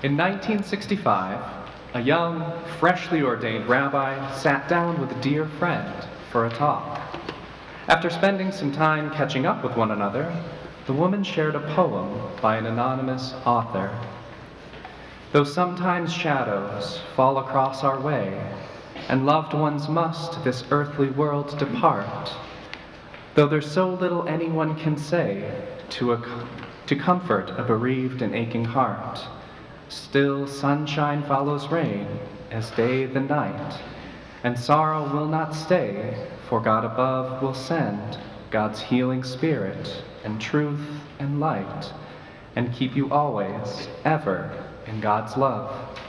In 1965, a young, freshly ordained rabbi sat down with a dear friend for a talk. After spending some time catching up with one another, the woman shared a poem by an anonymous author. Though sometimes shadows fall across our way, and loved ones must this earthly world depart, though there's so little anyone can say to comfort a bereaved and aching heart, still sunshine follows rain, as day the night, and sorrow will not stay, for God above will send God's healing spirit and truth and light, and keep you always, ever, in God's love.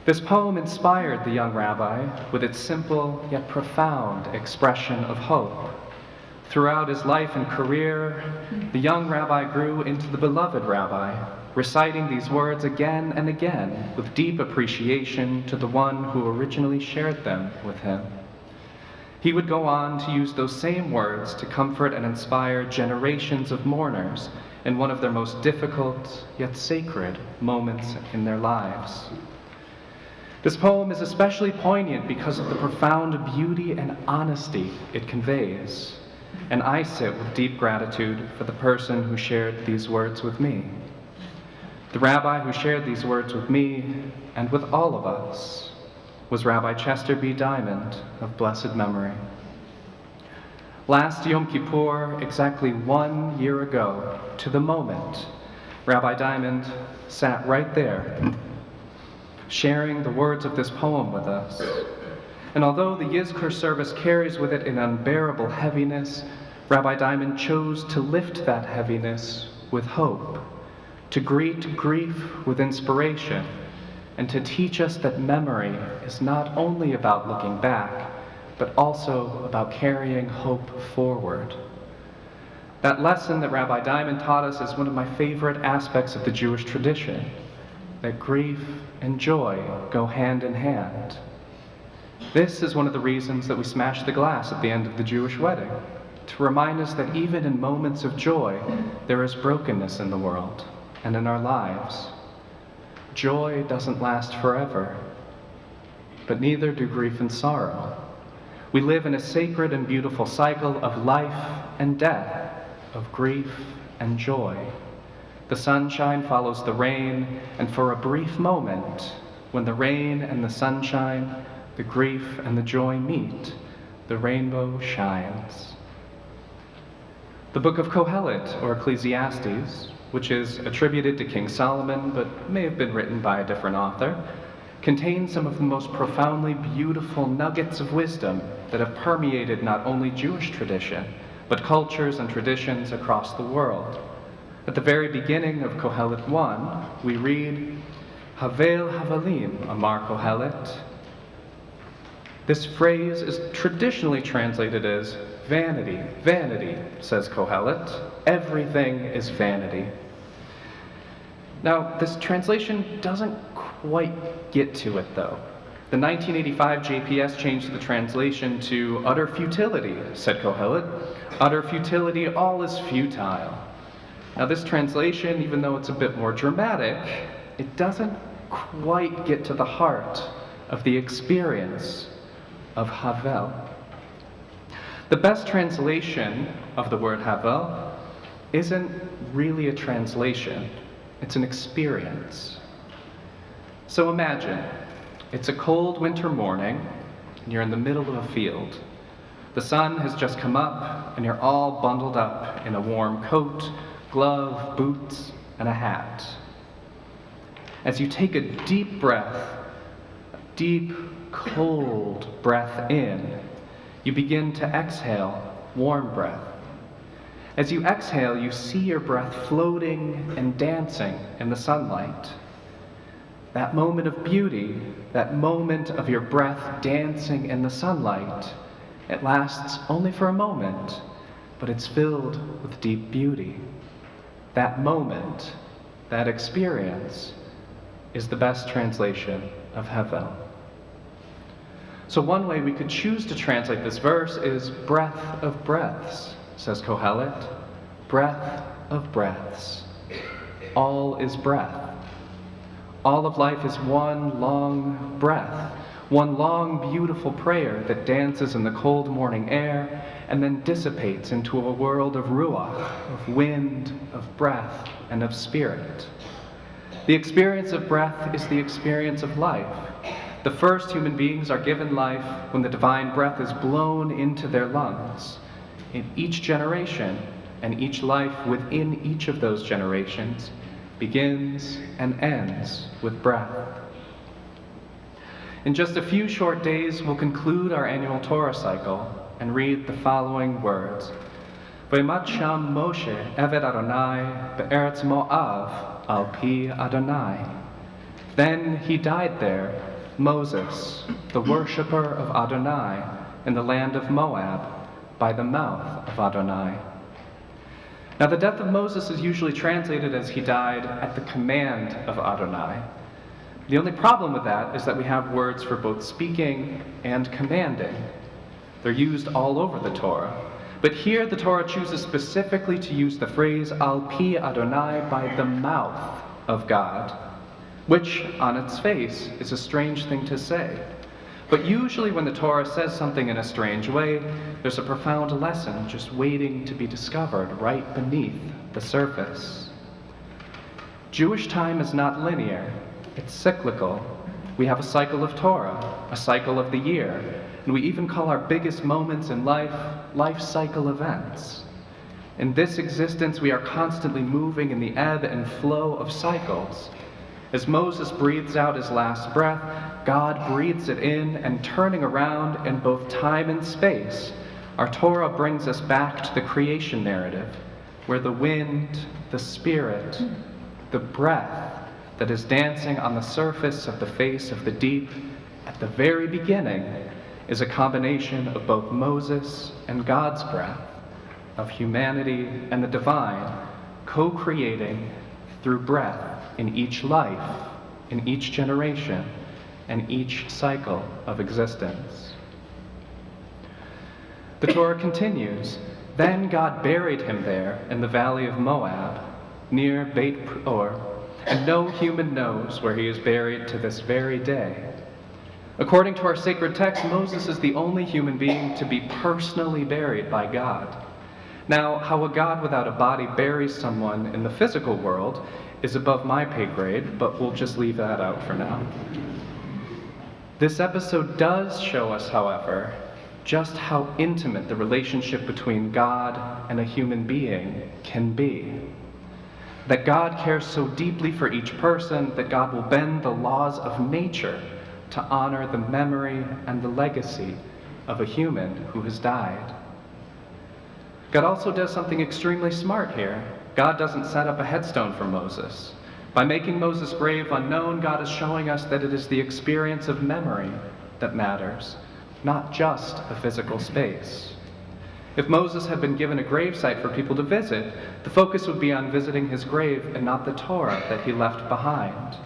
This poem inspired the young rabbi with its simple yet profound expression of hope. Throughout his life and career, the young rabbi grew into the beloved rabbi, reciting these words again and again with deep appreciation to the one who originally shared them with him. He would go on to use those same words to comfort and inspire generations of mourners in one of their most difficult yet sacred moments in their lives. This poem is especially poignant because of the profound beauty and honesty it conveys, and I sit with deep gratitude for the person who shared these words with me. The rabbi who shared these words with me and with all of us was Rabbi Chester B. Diamond of blessed memory. Last Yom Kippur, exactly 1 year ago, to the moment, Rabbi Diamond sat right there, sharing the words of this poem with us. And although the Yizkor service carries with it an unbearable heaviness, Rabbi Diamond chose to lift that heaviness with hope, to greet grief with inspiration, and to teach us that memory is not only about looking back, but also about carrying hope forward. That lesson that Rabbi Diamond taught us is one of my favorite aspects of the Jewish tradition, that grief and joy go hand in hand. This is one of the reasons that we smash the glass at the end of the Jewish wedding, to remind us that even in moments of joy, there is brokenness in the world and in our lives. Joy doesn't last forever, but neither do grief and sorrow. We live in a sacred and beautiful cycle of life and death, of grief and joy. The sunshine follows the rain, and for a brief moment, when the rain and the sunshine, the grief and the joy meet, the rainbow shines. The book of Kohelet, or Ecclesiastes, which is attributed to King Solomon but may have been written by a different author, contains some of the most profoundly beautiful nuggets of wisdom that have permeated not only Jewish tradition, but cultures and traditions across the world. At the very beginning of Kohelet 1, we read, Havel Havalim, Amar Kohelet. This phrase is traditionally translated as vanity, vanity, says Kohelet. Everything is vanity. Now, this translation doesn't quite get to it, though. The 1985 JPS changed the translation to utter futility, said Kohelet. Utter futility, all is futile. Now, this translation, even though it's a bit more dramatic, it doesn't quite get to the heart of the experience of Havel. The best translation of the word Havel isn't really a translation. It's an experience. So imagine, it's a cold winter morning, and you're in the middle of a field. The sun has just come up, and you're all bundled up in a warm coat, glove, boots, and a hat. As you take a deep breath, a deep, cold breath in, you begin to exhale warm breath. As you exhale, you see your breath floating and dancing in the sunlight. That moment of beauty, that moment of your breath dancing in the sunlight, it lasts only for a moment, but it's filled with deep beauty. That moment, that experience, is the best translation of Havel. So one way we could choose to translate this verse is breath of breaths, says Kohelet. Breath of breaths. All is breath. All of life is one long breath, one long, beautiful prayer that dances in the cold morning air and then dissipates into a world of ruach, of wind, of breath, and of spirit. The experience of breath is the experience of life. The first human beings are given life when the divine breath is blown into their lungs. In each generation, and each life within each of those generations, begins and ends with breath. In just a few short days, we'll conclude our annual Torah cycle and read the following words. V'emat sham Moshe eved Adonai be'eretz Moav al pi Adonai. Then he died there, Moses, the worshipper of Adonai, in the land of Moab, by the mouth of Adonai. Now the death of Moses is usually translated as he died at the command of Adonai. The only problem with that is that we have words for both speaking and commanding. They're used all over the Torah. But here the Torah chooses specifically to use the phrase al pi Adonai, by the mouth of God, which on its face is a strange thing to say. But usually when the Torah says something in a strange way, there's a profound lesson just waiting to be discovered right beneath the surface. Jewish time is not linear. It's cyclical. We have a cycle of Torah, a cycle of the year, and we even call our biggest moments in life cycle events. In this existence, we are constantly moving in the ebb and flow of cycles. As Moses breathes out his last breath, God breathes it in, and turning around in both time and space, our Torah brings us back to the creation narrative, where the wind, the spirit, the breath that is dancing on the surface of the face of the deep at the very beginning is a combination of both Moses and God's breath, of humanity and the divine, co-creating through breath in each life, in each generation, and each cycle of existence. The Torah continues, then God buried him there in the valley of Moab, near Beit Peor, and no human knows where he is buried to this very day. According to our sacred text, Moses is the only human being to be personally buried by God. Now, how a God without a body buries someone in the physical world is above my pay grade, but we'll just leave that out for now. This episode does show us, however, just how intimate the relationship between God and a human being can be. That God cares so deeply for each person that God will bend the laws of nature to honor the memory and the legacy of a human who has died. God also does something extremely smart here. God doesn't set up a headstone for Moses. By making Moses' grave unknown, God is showing us that it is the experience of memory that matters, not just a physical space. If Moses had been given a gravesite for people to visit, the focus would be on visiting his grave and not the Torah that he left behind.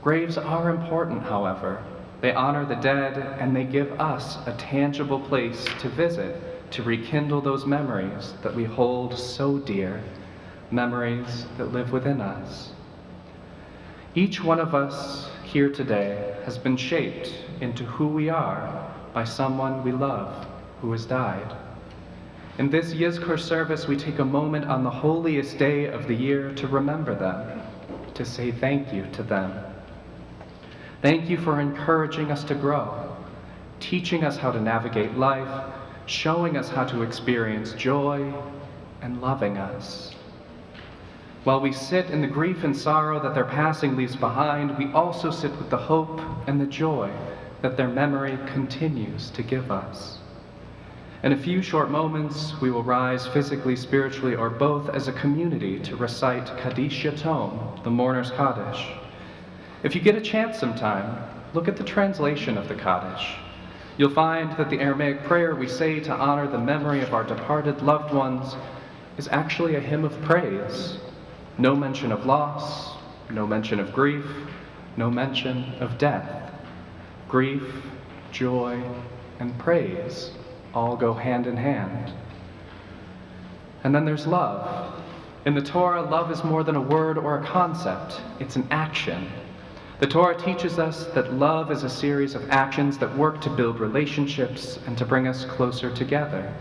Graves are important, however. They honor the dead, and they give us a tangible place to visit, to rekindle those memories that we hold so dear, memories that live within us. Each one of us here today has been shaped into who we are by someone we love who has died. In this Yizkor service, we take a moment on the holiest day of the year to remember them, to say thank you to them. Thank you for encouraging us to grow, teaching us how to navigate life, showing us how to experience joy, and loving us. While we sit in the grief and sorrow that their passing leaves behind, we also sit with the hope and the joy that their memory continues to give us. In a few short moments, we will rise physically, spiritually, or both as a community to recite Kaddish Yatom, the mourner's Kaddish. If you get a chance sometime, look at the translation of the Kaddish. You'll find that the Aramaic prayer we say to honor the memory of our departed loved ones is actually a hymn of praise. No mention of loss, no mention of grief, no mention of death. Grief, joy, and praise all go hand in hand. And then there's love. In the Torah, love is more than a word or a concept. It's an action. The Torah teaches us that love is a series of actions that work to build relationships and to bring us closer together.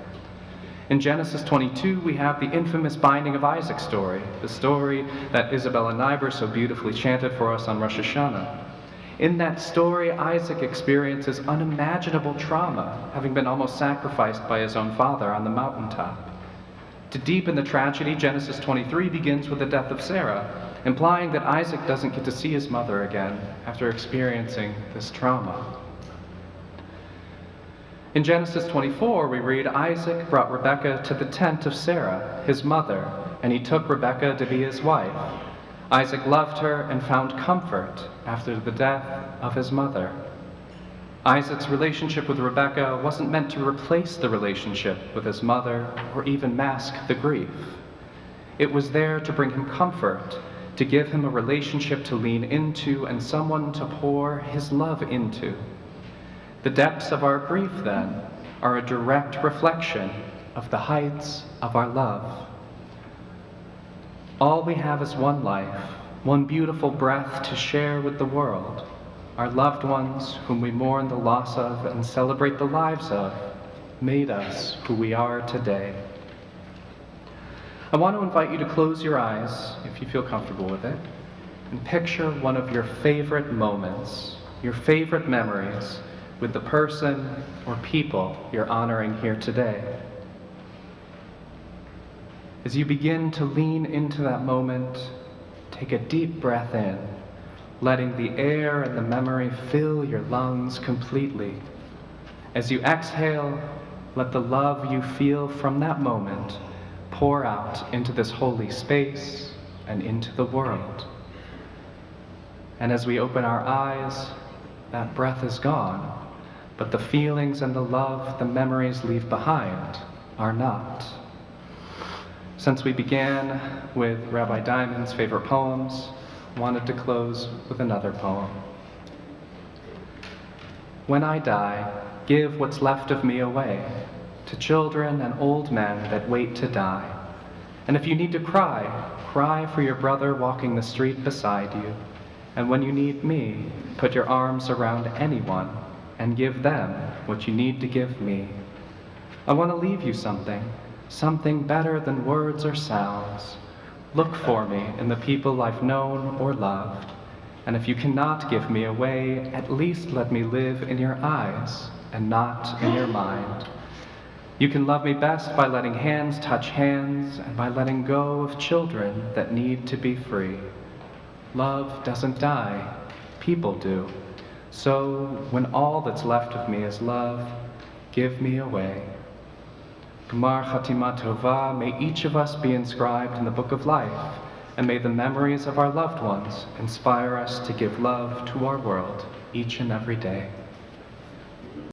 In Genesis 22, we have the infamous binding of Isaac story, the story that Isabella Niebuhr so beautifully chanted for us on Rosh Hashanah. In that story, Isaac experiences unimaginable trauma, having been almost sacrificed by his own father on the mountaintop. To deepen the tragedy, Genesis 23 begins with the death of Sarah, implying that Isaac doesn't get to see his mother again after experiencing this trauma. In Genesis 24, we read, Isaac brought Rebekah to the tent of Sarah, his mother, and he took Rebekah to be his wife. Isaac loved her and found comfort after the death of his mother. Isaac's relationship with Rebekah wasn't meant to replace the relationship with his mother or even mask the grief. It was there to bring him comfort, to give him a relationship to lean into and someone to pour his love into. The depths of our grief, then, are a direct reflection of the heights of our love. All we have is one life, one beautiful breath to share with the world. Our loved ones, whom we mourn the loss of and celebrate the lives of, made us who we are today. I want to invite you to close your eyes, if you feel comfortable with it, and picture one of your favorite moments, your favorite memories, with the person or people you're honoring here today. As you begin to lean into that moment, take a deep breath in, letting the air and the memory fill your lungs completely. As you exhale, let the love you feel from that moment pour out into this holy space and into the world. And as we open our eyes, that breath is gone, but the feelings and the love the memories leave behind are not. Since we began with Rabbi Diamond's favorite poems, I wanted to close with another poem. When I die, give what's left of me away to children and old men that wait to die. And if you need to cry, cry for your brother walking the street beside you. And when you need me, put your arms around anyone and give them what you need to give me. I want to leave you something better than words or sounds. Look for me in the people I've known or loved. And if you cannot give me away, at least let me live in your eyes and not in your mind. You can love me best by letting hands touch hands and by letting go of children that need to be free. Love doesn't die, people do. So when all that's left of me is love, give me away. Gemar Chatima Tova, may each of us be inscribed in the book of life, and may the memories of our loved ones inspire us to give love to our world each and every day.